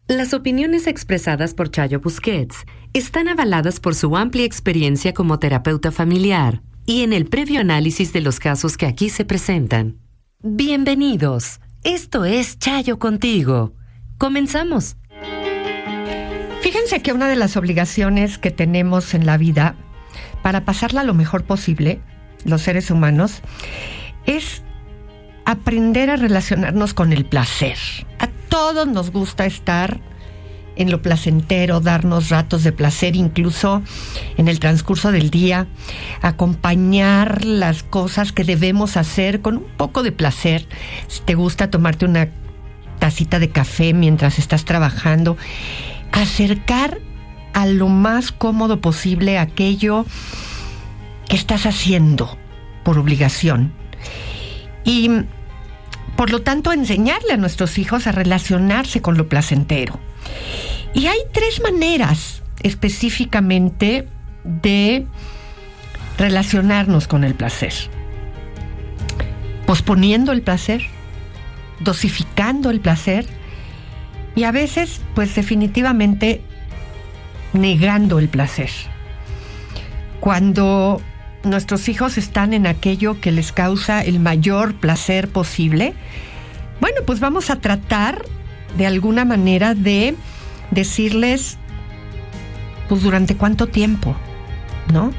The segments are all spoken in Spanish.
Las opiniones expresadas por Chayo Busquets están avaladas por su amplia experiencia como terapeuta familiar y en el previo análisis de los casos que aquí se presentan. Bienvenidos. Esto es Chayo Contigo. Comenzamos. Fíjense que una de las obligaciones que tenemos en la vida para pasarla lo mejor posible, los seres humanos, es aprender a relacionarnos con el placer. A todos nos gusta estar en lo placentero, darnos ratos de placer, incluso en el transcurso del día, acompañar las cosas que debemos hacer con un poco de placer. Si te gusta tomarte una tacita de café mientras estás trabajando, acercar a lo más cómodo posible aquello que estás haciendo por obligación. Y por lo tanto, enseñarle a nuestros hijos a relacionarse con lo placentero. Y hay 3 maneras específicamente de relacionarnos con el placer: posponiendo el placer, dosificando el placer y a veces, pues definitivamente, negando el placer. Cuando nuestros hijos están en aquello que les causa el mayor placer posible, bueno, pues vamos a tratar de alguna manera de decirles, pues durante cuánto tiempo, ¿no?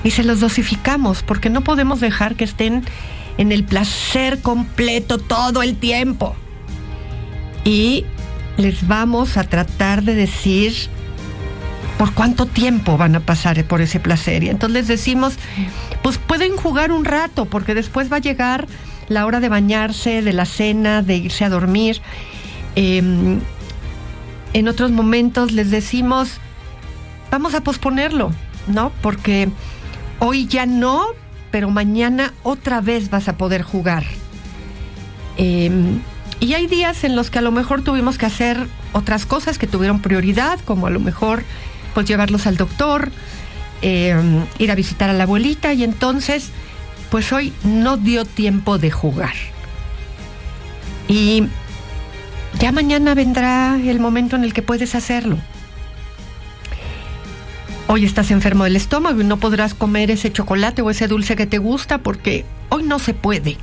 Y se los dosificamos, porque no podemos dejar que estén en el placer completo todo el tiempo. Y les vamos a tratar de decir por cuánto tiempo van a pasar por ese placer. Y entonces les decimos, pues pueden jugar un rato, porque después va a llegar la hora de bañarse, de la cena, de irse a dormir. En otros momentos les decimos, vamos a posponerlo, ¿no? Porque hoy ya no, pero mañana otra vez vas a poder jugar. Y hay días en los que a lo mejor tuvimos que hacer otras cosas que tuvieron prioridad, como a lo mejor pues llevarlos al doctor, ir a visitar a la abuelita, y entonces pues hoy no dio tiempo de jugar. Y ya mañana vendrá el momento en el que puedes hacerlo. Hoy estás enfermo del estómago y no podrás comer ese chocolate o ese dulce que te gusta porque hoy no se puede.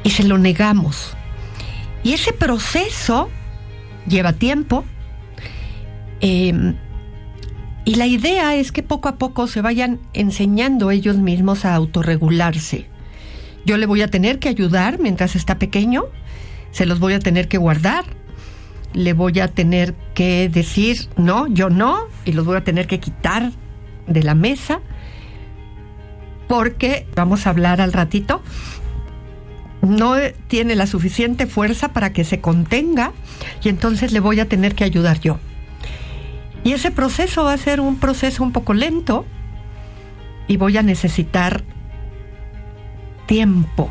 Y se lo negamos. Y ese proceso lleva tiempo. Y la idea es que poco a poco se vayan enseñando ellos mismos a autorregularse. Yo le voy a tener que ayudar mientras está pequeño, se los voy a tener que guardar, le voy a tener que decir, no, yo no, y los voy a tener que quitar de la mesa, porque, vamos a hablar al ratito, no tiene la suficiente fuerza para que se contenga, y entonces le voy a tener que ayudar yo. Y ese proceso va a ser un proceso un poco lento y voy a necesitar tiempo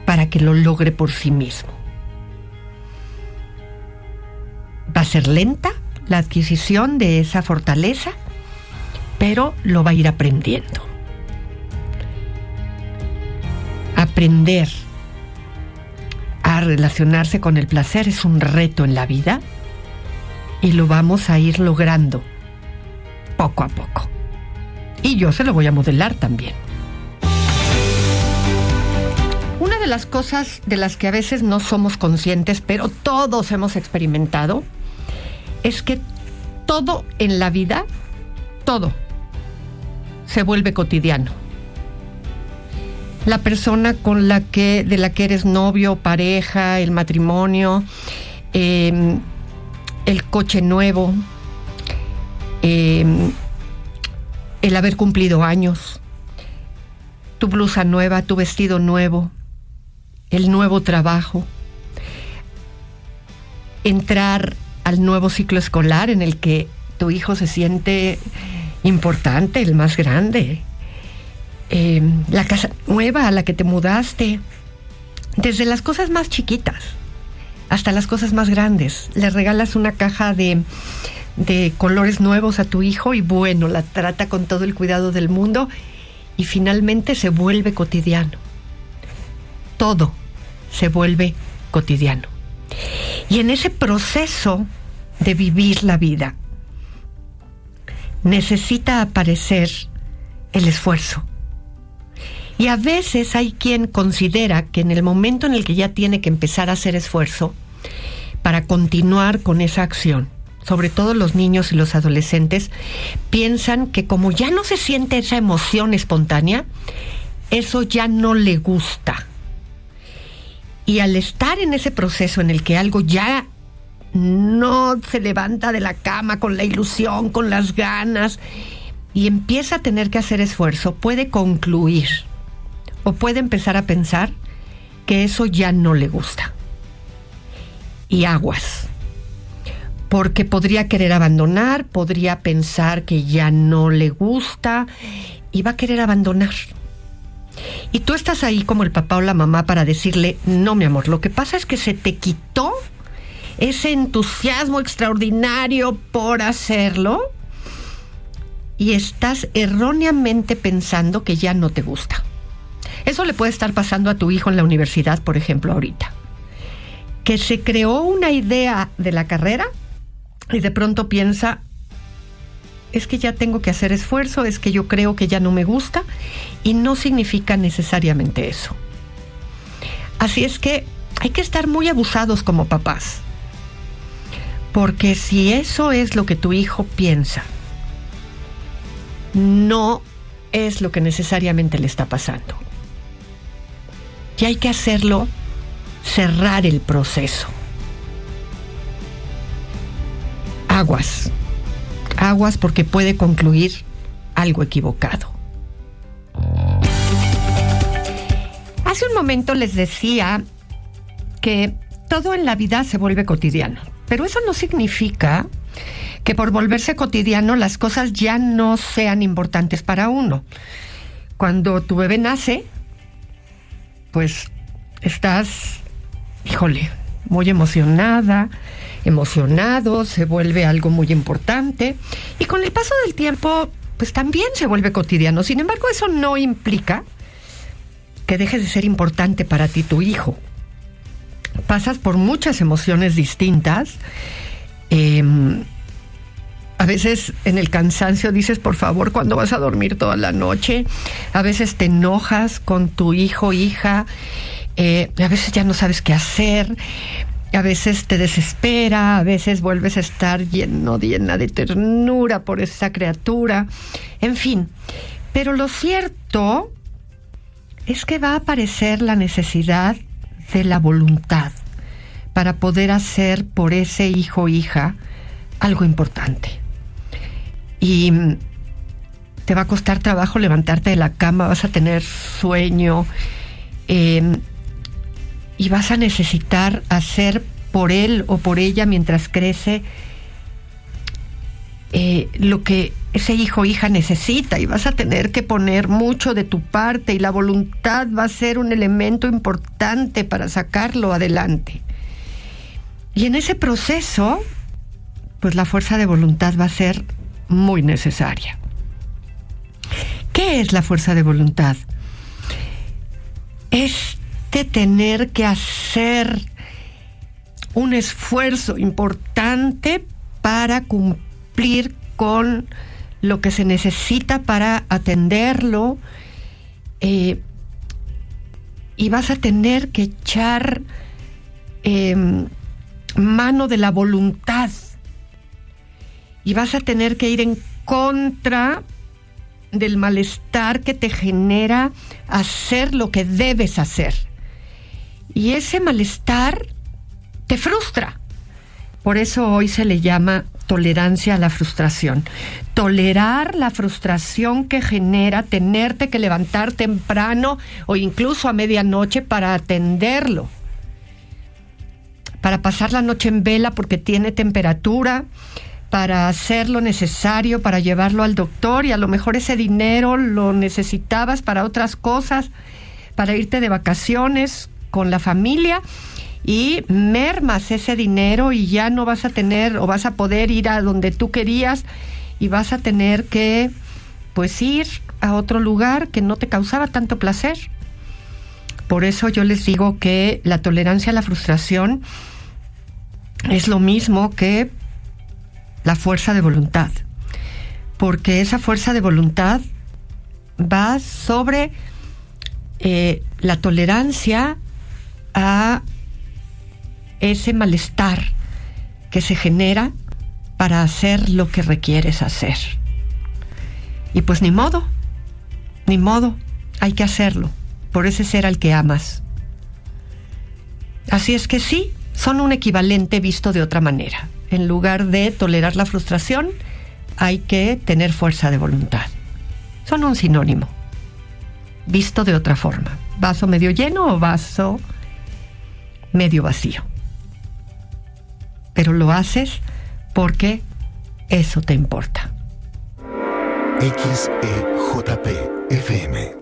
para que lo logre por sí mismo. Va a ser lenta la adquisición de esa fortaleza, pero lo va a ir aprendiendo. Aprender a relacionarse con el placer es un reto en la vida. Y lo vamos a ir logrando poco a poco. Y yo se lo voy a modelar también. Una de las cosas de las que a veces no somos conscientes, pero todos hemos experimentado, es que todo en la vida, todo, se vuelve cotidiano. La persona de la que eres novio, pareja, el matrimonio, el coche nuevo, el haber cumplido años, tu blusa nueva, tu vestido nuevo, el nuevo trabajo, entrar al nuevo ciclo escolar en el que tu hijo se siente importante, el más grande, la casa nueva a la que te mudaste, desde las cosas más chiquitas hasta las cosas más grandes. Le regalas una caja de colores nuevos a tu hijo y bueno, la trata con todo el cuidado del mundo y finalmente se vuelve cotidiano. Todo se vuelve cotidiano. Y en ese proceso de vivir la vida, necesita aparecer el esfuerzo. Y a veces hay quien considera que en el momento en el que ya tiene que empezar a hacer esfuerzo para continuar con esa acción, sobre todo los niños y los adolescentes, piensan que como ya no se siente esa emoción espontánea, eso ya no le gusta. Y al estar en ese proceso en el que algo ya no se levanta de la cama con la ilusión, con las ganas, y empieza a tener que hacer esfuerzo, puede concluir o puede empezar a pensar que eso ya no le gusta. Y aguas, porque podría querer abandonar, podría pensar que ya no le gusta y va a querer abandonar. Y tú estás ahí como el papá o la mamá para decirle, no, mi amor, lo que pasa es que se te quitó ese entusiasmo extraordinario por hacerlo y estás erróneamente pensando que ya no te gusta. Eso le puede estar pasando a tu hijo en la universidad, por ejemplo, ahorita. Que se creó una idea de la carrera y de pronto piensa, es que ya tengo que hacer esfuerzo, es que yo creo que ya no me gusta, y no significa necesariamente eso. Así es que hay que estar muy abusados como papás, porque si eso es lo que tu hijo piensa, no es lo que necesariamente le está pasando. Y hay que hacerlo, cerrar el proceso. Aguas porque puede concluir algo equivocado. Hace un momento les decía que todo en la vida se vuelve cotidiano, pero eso no significa que por volverse cotidiano las cosas ya no sean importantes para uno. Cuando tu bebé nace, pues estás, muy emocionado, se vuelve algo muy importante, y con el paso del tiempo, pues también se vuelve cotidiano. Sin embargo, eso no implica que deje de ser importante para ti tu hijo. Pasas por muchas emociones distintas. A veces en el cansancio dices, por favor, ¿cuándo vas a dormir toda la noche? A veces te enojas con tu hijo o hija. A veces ya no sabes qué hacer. A veces te desespera. A veces vuelves a estar llena de ternura por esa criatura. En fin. Pero lo cierto es que va a aparecer la necesidad de la voluntad para poder hacer por ese hijo o hija algo importante. Y te va a costar trabajo levantarte de la cama, vas a tener sueño, y vas a necesitar hacer por él o por ella mientras crece lo que ese hijo o hija necesita, y vas a tener que poner mucho de tu parte, y la voluntad va a ser un elemento importante para sacarlo adelante. Y en ese proceso, pues la fuerza de voluntad va a ser muy necesaria. ¿Qué es la fuerza de voluntad? Es de tener que hacer un esfuerzo importante para cumplir con lo que se necesita para atenderlo, y vas a tener que echar mano de la voluntad, y vas a tener que ir en contra del malestar que te genera hacer lo que debes hacer. Y ese malestar te frustra. Por eso hoy se le llama tolerancia a la frustración. Tolerar la frustración que genera tenerte que levantar temprano o incluso a medianoche para atenderlo. Para pasar la noche en vela porque tiene temperatura, para hacer lo necesario para llevarlo al doctor, y a lo mejor ese dinero lo necesitabas para otras cosas, para irte de vacaciones con la familia, y mermas ese dinero y ya no vas a tener o vas a poder ir a donde tú querías, y vas a tener que pues ir a otro lugar que no te causaba tanto placer. Por eso yo les digo que la tolerancia a la frustración es lo mismo que la fuerza de voluntad, porque esa fuerza de voluntad va sobre la tolerancia a ese malestar que se genera para hacer lo que requieres hacer. Y pues ni modo, hay que hacerlo por ese ser al que amas. Así es que sí, son un equivalente visto de otra manera. En lugar de tolerar la frustración, hay que tener fuerza de voluntad. Son un sinónimo, visto de otra forma. Vaso medio lleno o vaso medio vacío. Pero lo haces porque eso te importa. XEJP FM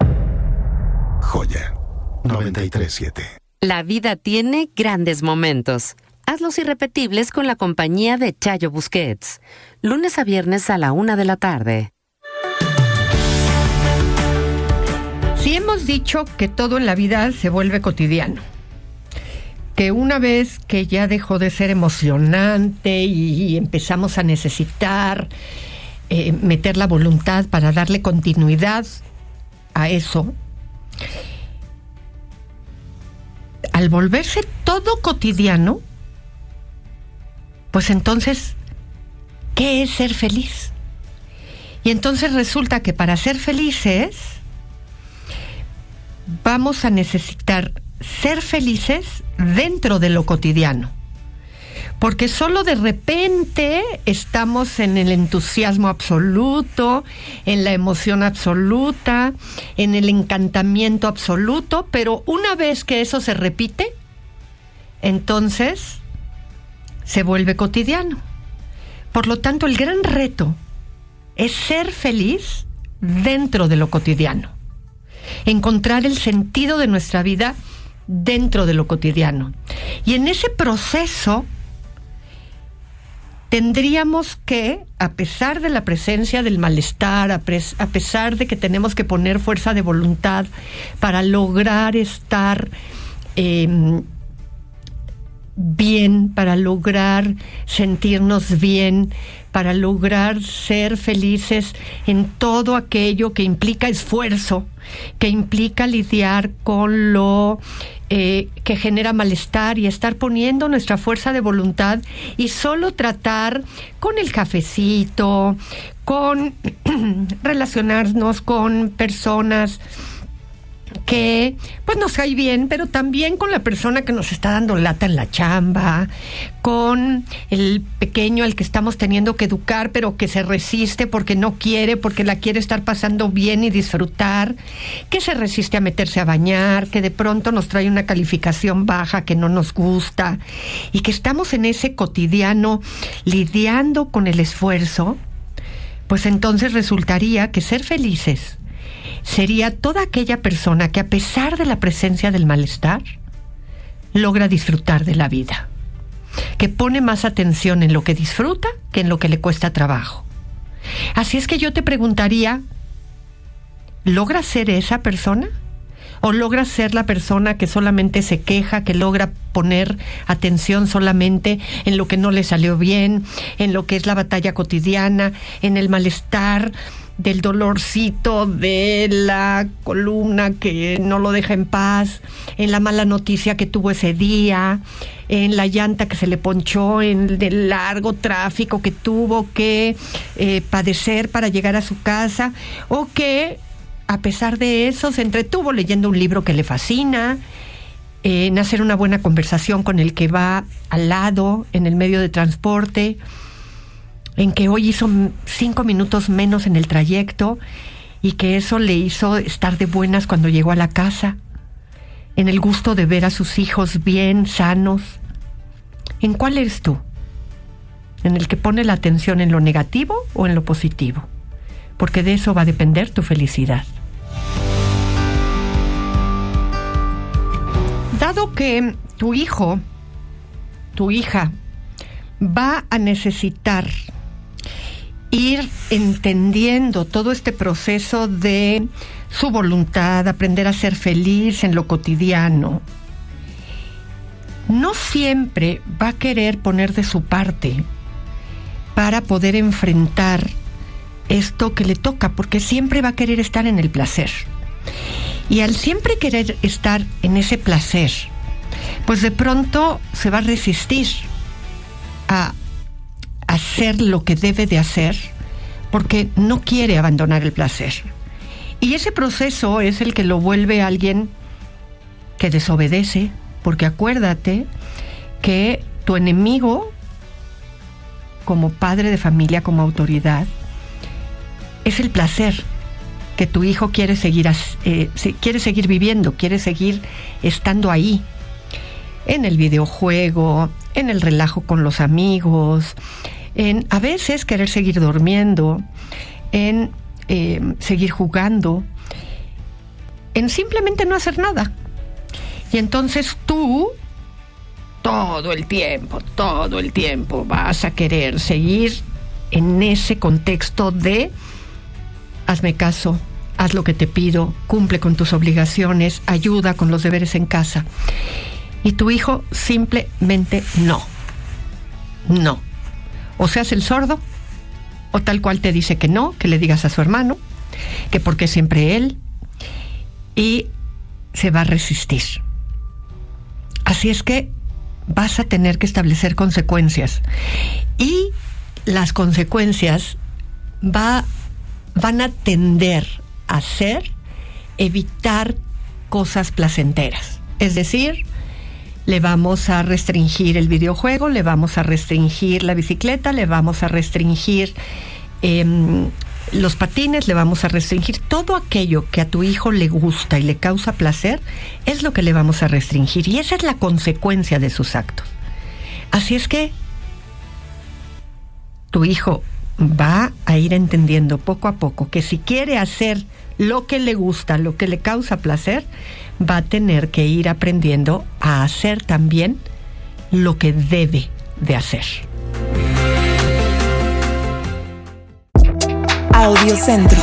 Joya 93.7. La vida tiene grandes momentos. Hazlos irrepetibles con la compañía de Chayo Busquets. Lunes a viernes a la 1:00 p.m. Si hemos dicho que todo en la vida se vuelve cotidiano, que una vez que ya dejó de ser emocionante y empezamos a necesitar meter la voluntad para darle continuidad a eso, al volverse todo cotidiano, pues entonces, ¿qué es ser feliz? Y entonces resulta que para ser felices vamos a necesitar ser felices dentro de lo cotidiano, porque solo de repente estamos en el entusiasmo absoluto, en la emoción absoluta, en el encantamiento absoluto, pero una vez que eso se repite, entonces se vuelve cotidiano. Por lo tanto, el gran reto es ser feliz dentro de lo cotidiano, encontrar el sentido de nuestra vida dentro de lo cotidiano. Y en ese proceso tendríamos que, a pesar de la presencia del malestar, a pesar de que tenemos que poner fuerza de voluntad para lograr estar bien, para lograr sentirnos bien, para lograr ser felices en todo aquello que implica esfuerzo, que implica lidiar con lo que genera malestar y estar poniendo nuestra fuerza de voluntad y solo tratar con el cafecito, con relacionarnos con personas que pues nos cae bien, pero también con la persona que nos está dando lata en la chamba, con el pequeño al que estamos teniendo que educar, pero que se resiste porque no quiere, porque la quiere estar pasando bien y disfrutar, que se resiste a meterse a bañar, que de pronto nos trae una calificación baja que no nos gusta, y que estamos en ese cotidiano lidiando con el esfuerzo. Pues entonces resultaría que ser felices sería toda aquella persona que, a pesar de la presencia del malestar, logra disfrutar de la vida, que pone más atención en lo que disfruta que en lo que le cuesta trabajo. Así es que yo te preguntaría, ¿logras ser esa persona? ¿O logras ser la persona que solamente se queja, que logra poner atención solamente en lo que no le salió bien, en lo que es la batalla cotidiana, en el malestar del dolorcito de la columna que no lo deja en paz, en la mala noticia que tuvo ese día, en la llanta que se le ponchó, en el largo tráfico que tuvo que padecer para llegar a su casa, o que a pesar de eso se entretuvo leyendo un libro que le fascina, en hacer una buena conversación con el que va al lado en el medio de transporte, en que hoy hizo 5 minutos menos en el trayecto y que eso le hizo estar de buenas cuando llegó a la casa, en el gusto de ver a sus hijos bien, sanos. ¿En cuál eres tú? ¿En el que pone la atención en lo negativo o en lo positivo? Porque de eso va a depender tu felicidad. Dado que tu hijo, tu hija, va a necesitar ir entendiendo todo este proceso de su voluntad, aprender a ser feliz en lo cotidiano, no siempre va a querer poner de su parte para poder enfrentar esto que le toca, porque siempre va a querer estar en el placer. Y al siempre querer estar en ese placer, pues de pronto se va a resistir a hacer lo que debe de hacer, porque no quiere abandonar el placer. Y ese proceso es el que lo vuelve alguien que desobedece, porque acuérdate que tu enemigo, como padre de familia, como autoridad, es el placer que tu hijo quiere seguir viviendo, quiere seguir estando ahí, en el videojuego, en el relajo con los amigos, en a veces querer seguir durmiendo, en seguir jugando, en simplemente no hacer nada. Y entonces tú todo el tiempo vas a querer seguir en ese contexto de hazme caso, haz lo que te pido, cumple con tus obligaciones, ayuda con los deberes en casa. Y tu hijo simplemente no. O se hace el sordo, o tal cual te dice que no, que le digas a su hermano, que porque siempre él, y se va a resistir. Así es que vas a tener que establecer consecuencias. Y las consecuencias van a tender a ser evitar cosas placenteras. Es decir, le vamos a restringir el videojuego, le vamos a restringir la bicicleta, le vamos a restringir los patines, le vamos a restringir todo aquello que a tu hijo le gusta y le causa placer, es lo que le vamos a restringir. Y esa es la consecuencia de sus actos. Así es que tu hijo va a ir entendiendo poco a poco que si quiere hacer lo que le gusta, lo que le causa placer, va a tener que ir aprendiendo a hacer también lo que debe de hacer. Audiocentro.